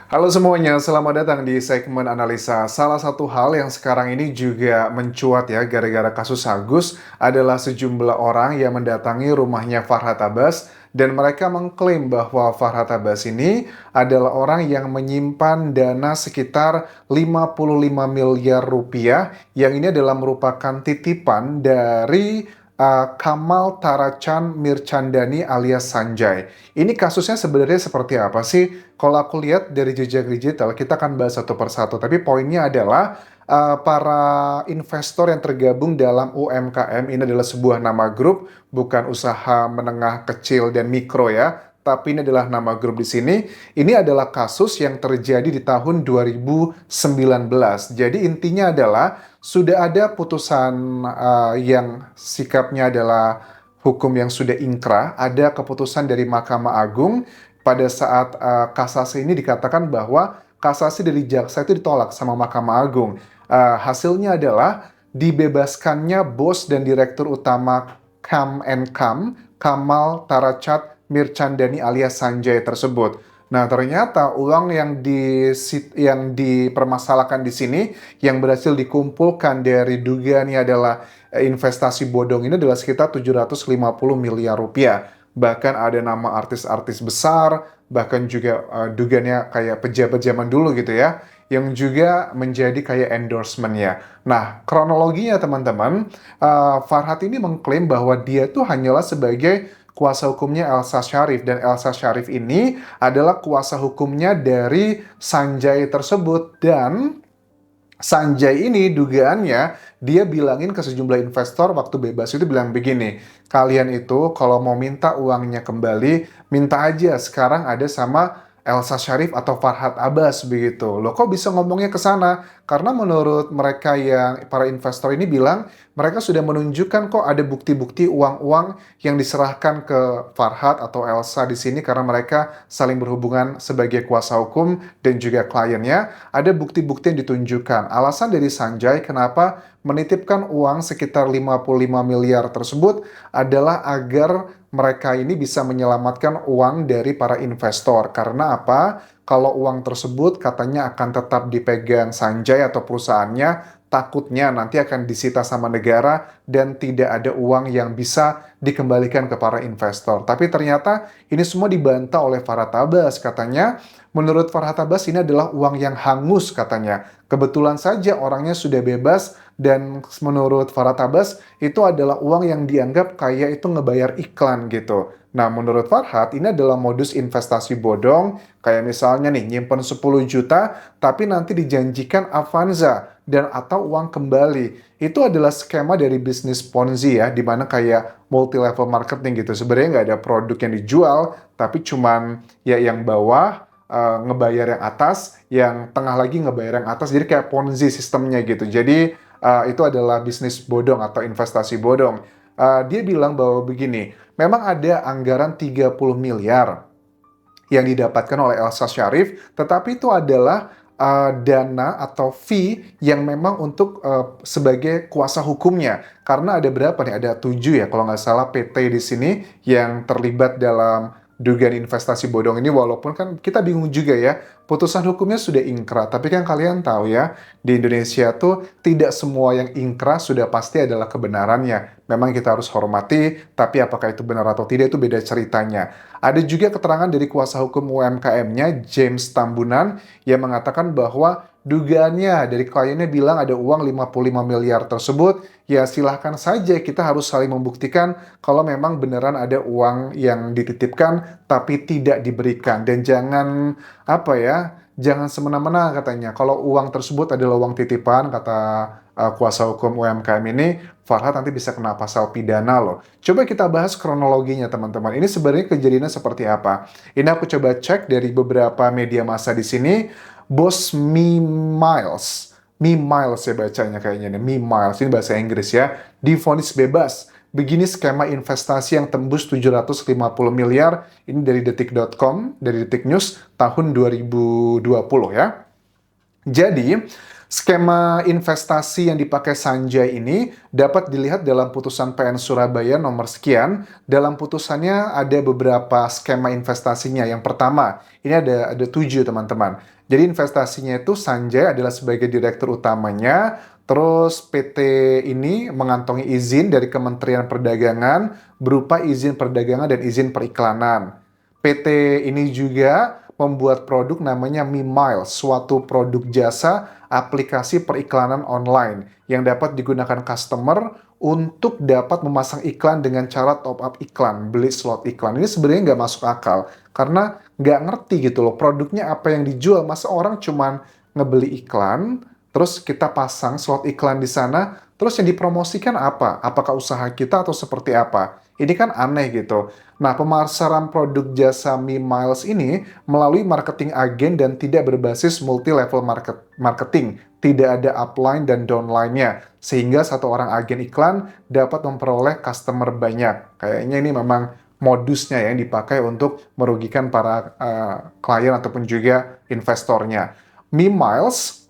Halo semuanya, selamat datang di segmen analisa. Salah satu hal yang sekarang ini juga mencuat ya gara-gara kasus Agus adalah sejumlah orang yang mendatangi rumahnya Farhad Abbas dan mereka mengklaim bahwa Farhad Abbas ini adalah orang yang menyimpan dana sekitar 55 miliar rupiah yang ini adalah merupakan titipan dari Kamal Taracan Mirchandani alias Sanjay. Ini kasusnya sebenarnya seperti apa sih? Kalau aku lihat dari jejak digital, kita akan bahas satu persatu. Tapi poinnya adalah para investor yang tergabung dalam UMKM ini adalah sebuah nama grup, bukan usaha menengah kecil dan mikro ya. Tapi ini adalah nama grup di sini. Ini adalah kasus yang terjadi di tahun 2019. Jadi intinya adalah sudah ada putusan yang sikapnya adalah hukum yang sudah ingkrah, ada keputusan dari Mahkamah Agung pada saat kasasi ini dikatakan bahwa kasasi dari jaksa itu ditolak sama Mahkamah Agung. Hasilnya adalah dibebaskannya bos dan direktur utama Kam and Kam, Kamal Taracat Mirchandani alias Sanjay tersebut. Nah, ternyata uang yang dipermasalahkan di sini yang berhasil dikumpulkan dari dugaannya adalah investasi bodong ini adalah sekitar 750 miliar rupiah. Bahkan ada nama artis-artis besar, bahkan juga dugaannya kayak pejabat zaman dulu gitu ya, yang juga menjadi kayak endorsement-nya. Nah, kronologinya teman-teman, Farhad ini mengklaim bahwa dia tuh hanyalah sebagai kuasa hukumnya Elsa Sharif, dan Elsa Sharif ini adalah kuasa hukumnya dari Sanjay tersebut. Dan Sanjay ini dugaannya dia bilangin ke sejumlah investor waktu bebas itu bilang begini, kalian itu kalau mau minta uangnya kembali, minta aja sekarang ada sama Elsa Sharif atau Farhad Abbas begitu. Loh kok bisa ngomongnya ke sana? Karena menurut mereka yang para investor ini bilang mereka sudah menunjukkan kok ada bukti-bukti uang-uang yang diserahkan ke Farhad atau Elsa di sini karena mereka saling berhubungan sebagai kuasa hukum dan juga kliennya. Ada bukti-bukti yang ditunjukkan. Alasan dari Sanjay kenapa menitipkan uang sekitar 55 miliar tersebut adalah agar mereka ini bisa menyelamatkan uang dari para investor. Karena apa? Kalau uang tersebut katanya akan tetap dipegang Sanjay atau perusahaannya, takutnya nanti akan disita sama negara dan tidak ada uang yang bisa dikembalikan ke para investor. Tapi ternyata ini semua dibantah oleh Farhad Abbas. Katanya, menurut Farhad Abbas ini adalah uang yang hangus katanya. Kebetulan saja orangnya sudah bebas dan menurut Farhad Abbas itu adalah uang yang dianggap kayak itu ngebayar iklan gitu. Nah, menurut Farhad, ini adalah modus investasi bodong, kayak misalnya nih, nyimpen 10 juta, tapi nanti dijanjikan Avanza dan atau uang kembali. Itu adalah skema dari bisnis Ponzi ya, di mana kayak multi-level marketing gitu. Sebenarnya nggak ada produk yang dijual, tapi cuman ya yang bawah, ngebayar yang atas, yang tengah lagi ngebayar yang atas, jadi kayak Ponzi sistemnya gitu. Jadi, itu adalah bisnis bodong atau investasi bodong. Dia bilang bahwa begini, memang ada anggaran 30 miliar yang didapatkan oleh Elsa Sharif, tetapi itu adalah dana atau fee yang memang untuk sebagai kuasa hukumnya. Karena ada berapa nih? Ada 7 ya kalau nggak salah PT di sini yang terlibat dalam dugaan investasi bodong ini, walaupun kan kita bingung juga ya, putusan hukumnya sudah ingkrah, tapi kan kalian tahu ya, di Indonesia tuh tidak semua yang ingkrah sudah pasti adalah kebenarannya. Memang kita harus hormati, tapi apakah itu benar atau tidak itu beda ceritanya. Ada juga keterangan dari kuasa hukum UMKM-nya, James Tambunan, yang mengatakan bahwa dugaannya dari kliennya bilang ada uang 55 miliar tersebut, ya silahkan saja kita harus saling membuktikan kalau memang beneran ada uang yang dititipkan tapi tidak diberikan. Dan jangan, apa ya, jangan semena-mena katanya. Kalau uang tersebut adalah uang titipan, kata kuasa hukum UMKM ini, Farhad nanti bisa kena pasal pidana loh. Coba kita bahas kronologinya teman-teman. Ini sebenarnya kejadiannya seperti apa? Ini aku coba cek dari beberapa media massa di sini. Bos Me Miles ya bacanya kayaknya nih, Me Miles, ini bahasa Inggris ya, divonis bebas. Begini skema investasi yang tembus 750 miliar, ini dari detik.com, dari Detik News tahun 2020 ya. Jadi, Skema investasi yang dipakai Sanjay ini dapat dilihat dalam putusan PN Surabaya nomor sekian. Dalam putusannya ada beberapa skema investasinya. Yang pertama, ini ada 7 teman-teman. Jadi investasinya itu Sanjay adalah sebagai direktur utamanya, terus PT ini mengantongi izin dari Kementerian Perdagangan berupa izin perdagangan dan izin periklanan. PT ini juga membuat produk namanya MiMiles, suatu produk jasa aplikasi periklanan online yang dapat digunakan customer untuk dapat memasang iklan dengan cara top up iklan, beli slot iklan. Ini sebenarnya nggak masuk akal, karena nggak ngerti gitu loh, produknya apa yang dijual. Masa orang cuman ngebeli iklan, terus kita pasang slot iklan di sana, terus yang dipromosikan apa? Apakah usaha kita atau seperti apa? Ini kan aneh gitu. Nah, pemasaran produk jasa MiMiles ini melalui marketing agen dan tidak berbasis multi-level marketing. Tidak ada upline dan downline-nya. Sehingga satu orang agen iklan dapat memperoleh customer banyak. Kayaknya ini memang modusnya yang dipakai untuk merugikan para klien ataupun juga investornya. MiMiles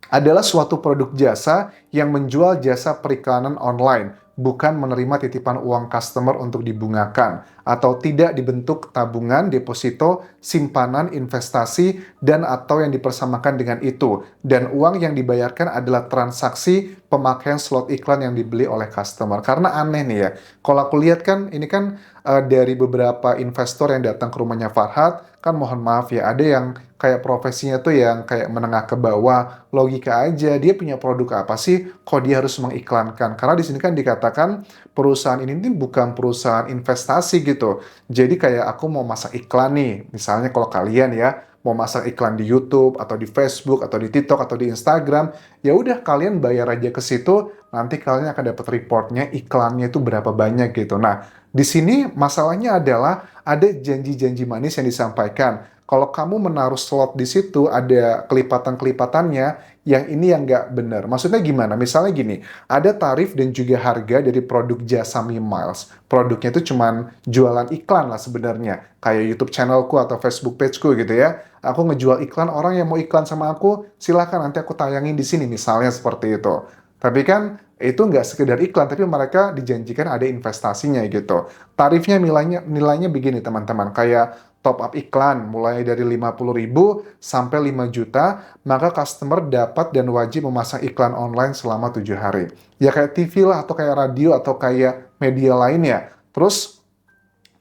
adalah suatu produk jasa yang menjual jasa periklanan online, bukan menerima titipan uang customer untuk dibungakan, atau tidak dibentuk tabungan, deposito, simpanan, investasi, dan atau yang dipersamakan dengan itu. Dan uang yang dibayarkan adalah transaksi pemakaian slot iklan yang dibeli oleh customer. Karena aneh nih ya, kalau aku lihat kan, ini kan dari beberapa investor yang datang ke rumahnya Farhad, kan mohon maaf ya, ada yang kayak profesinya tuh yang kayak menengah ke bawah, logika aja, dia punya produk apa sih, kok dia harus mengiklankan? Karena di sini kan dikatakan perusahaan ini bukan perusahaan investasi gitu. Jadi kayak aku mau masang iklan nih, misalnya kalau kalian ya mau masang iklan di YouTube atau di Facebook atau di TikTok atau di Instagram, ya udah kalian bayar aja ke situ, nanti kalian akan dapat reportnya iklannya itu berapa banyak gitu. Nah, di sini masalahnya adalah ada janji-janji manis yang disampaikan. Kalau kamu menaruh slot di situ, ada kelipatan-kelipatannya, yang ini yang nggak benar. Maksudnya gimana? Misalnya gini, ada tarif dan juga harga dari produk jasa MiMiles. Produknya itu cuman jualan iklan lah sebenarnya. Kayak YouTube channelku atau Facebook pageku gitu ya. Aku ngejual iklan, orang yang mau iklan sama aku, silahkan nanti aku tayangin di sini, misalnya seperti itu. Tapi kan itu nggak sekedar iklan, tapi mereka dijanjikan ada investasinya gitu. Tarifnya nilainya begini teman-teman, kayak top up iklan mulai dari 50.000 sampai 5 juta, maka customer dapat dan wajib memasang iklan online selama 7 hari. Ya kayak TV lah, atau kayak radio, atau kayak media lainnya. Terus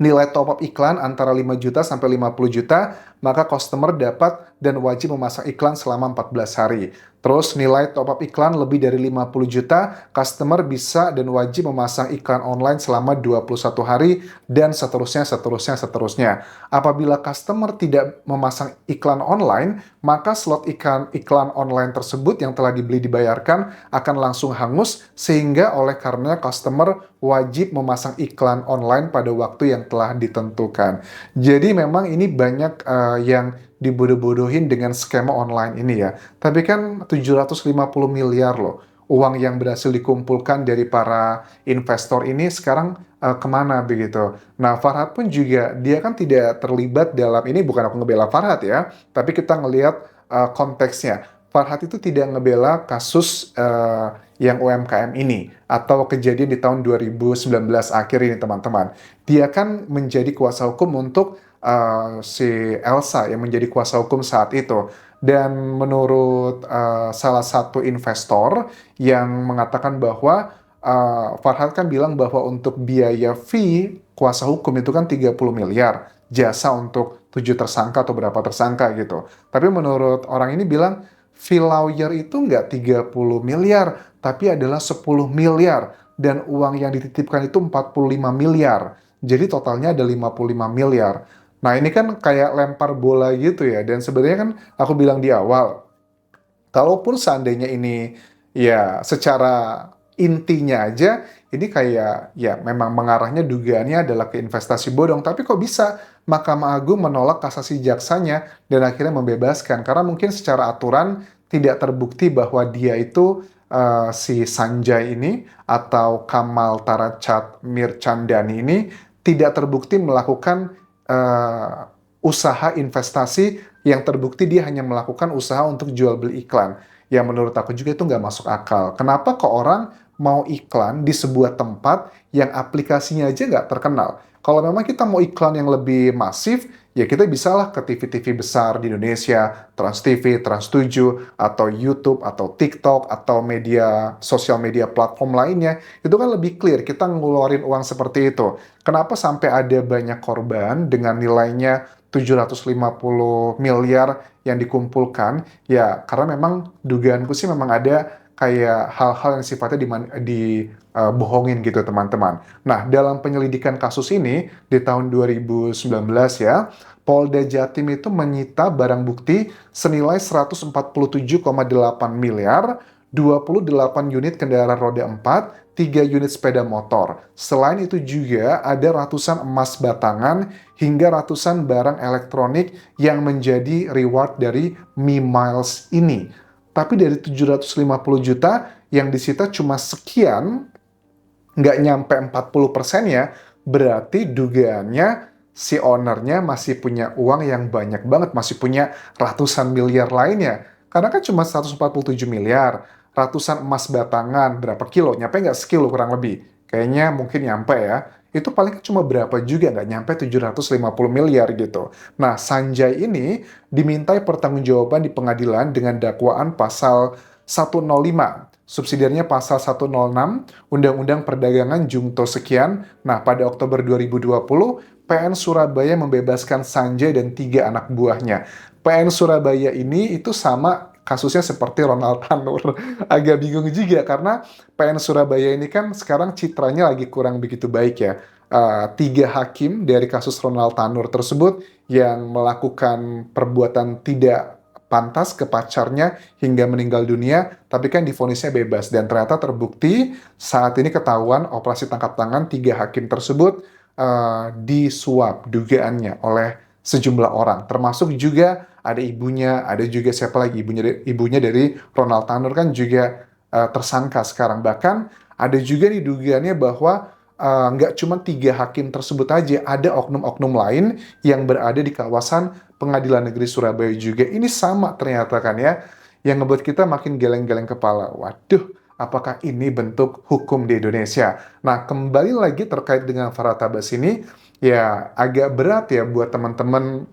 nilai top up iklan antara 5 juta sampai 50 juta, maka customer dapat dan wajib memasang iklan selama 14 hari. Terus nilai top up iklan lebih dari 50 juta, customer bisa dan wajib memasang iklan online selama 21 hari, dan seterusnya, seterusnya, seterusnya. Apabila customer tidak memasang iklan online, maka slot iklan online tersebut yang telah dibeli dibayarkan akan langsung hangus, sehingga oleh karena customer wajib memasang iklan online pada waktu yang telah ditentukan. Jadi memang ini banyak yang dibodoh-bodohin dengan skema online ini ya. Tapi kan 750 miliar loh uang yang berhasil dikumpulkan dari para investor ini sekarang kemana begitu. Nah, Farhad pun juga, dia kan tidak terlibat dalam ini, bukan aku ngebela Farhad ya, tapi kita ngelihat konteksnya. Farhad itu tidak ngebela kasus yang UMKM ini atau kejadian di tahun 2019 akhir ini teman-teman. Dia kan menjadi kuasa hukum untuk si Elsa yang menjadi kuasa hukum saat itu. Dan menurut salah satu investor yang mengatakan bahwa Farhad kan bilang bahwa untuk biaya fee kuasa hukum itu kan 30 miliar. Jasa untuk 7 tersangka atau berapa tersangka gitu. Tapi menurut orang ini bilang fee lawyer itu nggak 30 miliar, tapi adalah 10 miliar. Dan uang yang dititipkan itu 45 miliar. Jadi totalnya ada 55 miliar. Nah, ini kan kayak lempar bola gitu ya. Dan sebenarnya kan aku bilang di awal, kalaupun seandainya ini ya secara intinya aja, ini kayak ya memang mengarahnya dugaannya adalah ke investasi bodong. Tapi kok bisa Mahkamah Agung menolak kasasi jaksanya dan akhirnya membebaskan? Karena mungkin secara aturan tidak terbukti bahwa dia itu si Sanjay ini atau Kamal Taracat Mirchandani ini tidak terbukti melakukan usaha investasi, yang terbukti dia hanya melakukan usaha untuk jual beli iklan. yang menurut aku juga itu nggak masuk akal. Kenapa kok orang mau iklan di sebuah tempat yang aplikasinya aja nggak terkenal? Kalau memang kita mau iklan yang lebih masif, ya kita bisalah ke TV-TV besar di Indonesia, Trans TV, Trans 7, atau YouTube, atau TikTok, atau media sosial media platform lainnya. Itu kan lebih clear, kita ngeluarin uang seperti itu. Kenapa sampai ada banyak korban dengan nilainya 750 miliar yang dikumpulkan? Ya, karena memang dugaanku sih memang ada kayak hal-hal yang sifatnya dibohongin gitu teman-teman. Nah, dalam penyelidikan kasus ini di tahun 2019 ya, Polda Jatim itu menyita barang bukti senilai 147,8 miliar, 28 unit kendaraan roda 4, 3 unit sepeda motor. Selain itu juga ada ratusan emas batangan hingga ratusan barang elektronik yang menjadi reward dari Mi Miles ini. Tapi dari 750 juta yang disita cuma sekian, nggak nyampe 40% ya, berarti dugaannya si ownernya masih punya uang yang banyak banget, masih punya ratusan miliar lainnya. Karena kan cuma 147 miliar, ratusan emas batangan, berapa kilo? Nyampe nggak sekilo kurang lebih? Kayaknya mungkin nyampe ya. Itu paling cuma berapa juga, nggak nyampe 750 miliar gitu. Nah, Sanjay ini dimintai pertanggungjawaban di pengadilan dengan dakwaan pasal 105. Subsidiarnya pasal 106 Undang-Undang Perdagangan Jungto sekian. Nah, pada Oktober 2020, PN Surabaya membebaskan Sanjay dan 3 anak buahnya. PN Surabaya ini itu sama kasusnya seperti Ronald Tanur. Agak bingung juga karena PN Surabaya ini kan sekarang citranya lagi kurang begitu baik ya. 3 hakim dari kasus Ronald Tanur tersebut yang melakukan perbuatan tidak pantas ke pacarnya hingga meninggal dunia, tapi kan divonisnya bebas. Dan ternyata terbukti saat ini ketahuan operasi tangkap tangan 3 hakim tersebut disuap dugaannya oleh sejumlah orang. Termasuk juga ada ibunya, ada juga siapa lagi, ibunya dari Ronald Tanur kan juga tersangka sekarang. Bahkan ada juga nih dugaannya bahwa nggak cuma 3 hakim tersebut aja, ada oknum-oknum lain yang berada di kawasan Pengadilan Negeri Surabaya juga. Ini sama ternyata kan ya, yang ngebuat kita makin geleng-geleng kepala. Waduh, apakah ini bentuk hukum di Indonesia? Nah, kembali lagi terkait dengan Farah Tabas ini, ya agak berat ya buat teman-teman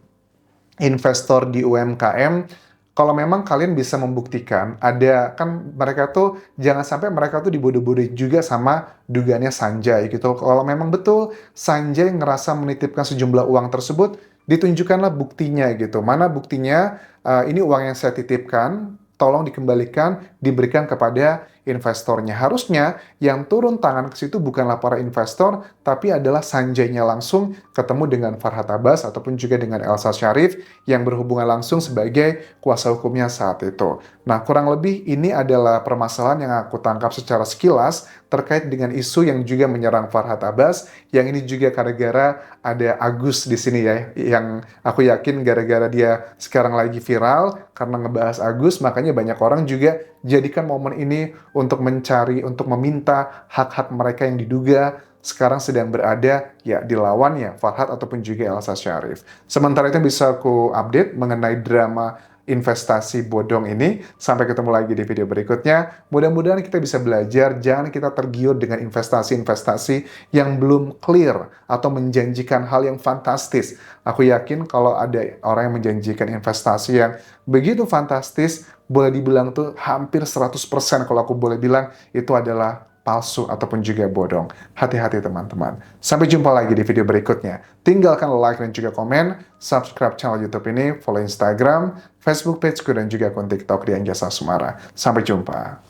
investor di UMKM. Kalau memang kalian bisa membuktikan, ada kan mereka tuh jangan sampai mereka tuh dibodoh-bodohin juga sama dugaannya Sanjay gitu. Kalau memang betul Sanjay ngerasa menitipkan sejumlah uang tersebut, ditunjukkanlah buktinya gitu. Mana buktinya? Ini uang yang saya titipkan, tolong dikembalikan, diberikan kepada investornya. Harusnya yang turun tangan ke situ bukanlah para investor, tapi adalah Sanjay-nya langsung ketemu dengan Farhat Abbas ataupun juga dengan Elsa Syarif yang berhubungan langsung sebagai kuasa hukumnya saat itu. Nah, kurang lebih ini adalah permasalahan yang aku tangkap secara sekilas terkait dengan isu yang juga menyerang Farhat Abbas, yang ini juga gara-gara ada Agus di sini ya, yang aku yakin gara-gara dia sekarang lagi viral karena ngebahas Agus, makanya banyak orang juga jadikan momen ini untuk mencari, untuk meminta hak-hak mereka yang diduga sekarang sedang berada ya di lawannya Farhat ataupun juga Elsa Syarif. Sementara itu bisa aku update mengenai drama investasi bodong ini. Sampai ketemu lagi di video berikutnya. Mudah-mudahan kita bisa belajar, jangan kita tergiur dengan investasi-investasi yang belum clear atau menjanjikan hal yang fantastis. Aku yakin kalau ada orang yang menjanjikan investasi yang begitu fantastis, boleh dibilang tuh hampir 100% kalau aku boleh bilang itu adalah palsu ataupun juga bodong. Hati-hati teman-teman. Sampai jumpa lagi di video berikutnya. Tinggalkan like dan juga komen, subscribe channel YouTube ini, follow Instagram, Facebook pageku dan juga akun TikTok di Anjasa Sumara. Sampai jumpa.